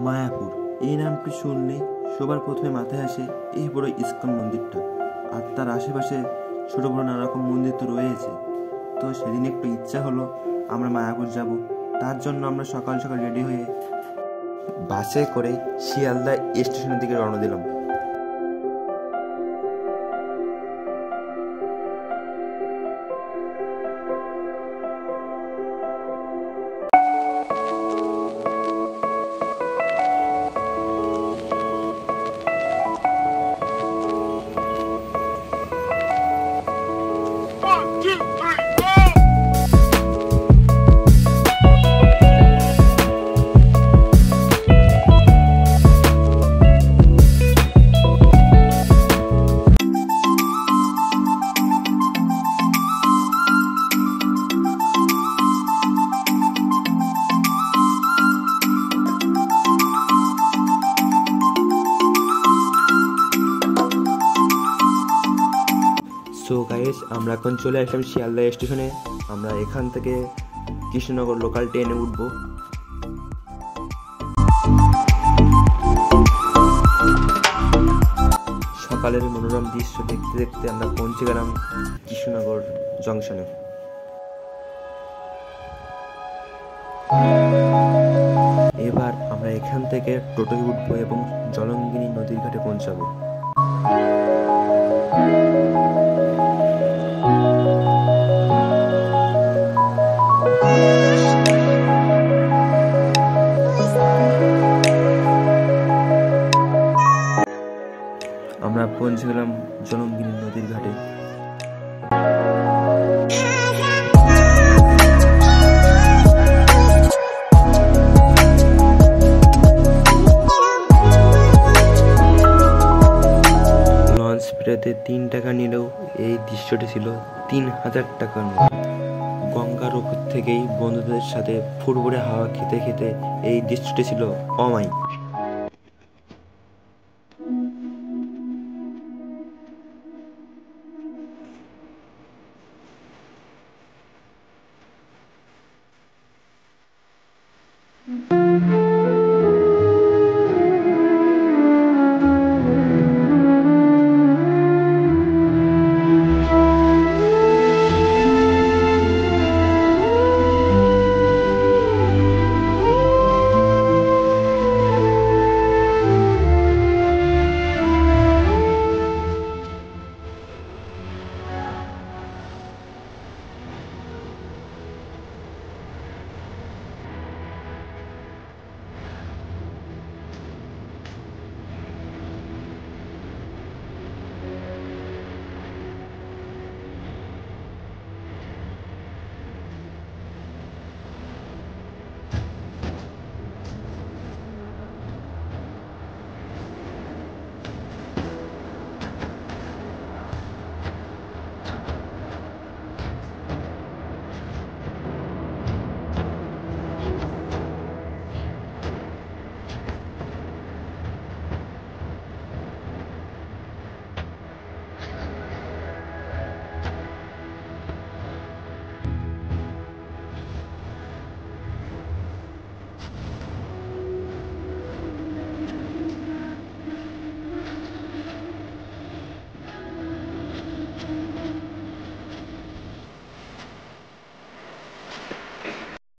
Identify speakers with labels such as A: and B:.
A: মায়াপুর এই নামটি শুনলে সবার প্রথমে মাথায় আসে এই বড় ইস্কন মন্দিরটা, আর তার আশেপাশে ছোট বড় নানা রকম মন্দির তো রয়েছে। তো সেদিন একটু ইচ্ছা হলো আমরা মায়াপুর যাব। তার জন্য আমরা সকাল সকাল রেডি হয়ে বাসে করে শিয়ালদা স্টেশনের দিকে রওনা দিলাম। সো গাইস, আমরা এখন চলে আসলাম শিয়ালদা স্টেশনে। আমরা এখান থেকে কৃষ্ণনগর লোকাল ট্রেনে উঠব। সকালের মনোরম দৃশ্য দেখতে দেখতে আমরা পৌঁছে গেলাম কৃষ্ণনগর জংশনে। এবার আমরা এখান থেকে টোটোয় উঠবো এবং জলঙ্গিনী নদীর ঘাটে পৌঁছাবো। আমরা পৌঁছে গেলাম জলঙ্গিনী নদীর ঘাটে। লঞ্চ ফেরাতে 3 টাকা নিলেও এই দৃশ্যটি ছিল 3000 টাকার মতো। গঙ্গার উপর থেকেই বন্ধুদের সাথে ফুরফুরে হাওয়া খেতে খেতে এই দৃশ্যটি ছিল অমায়িক।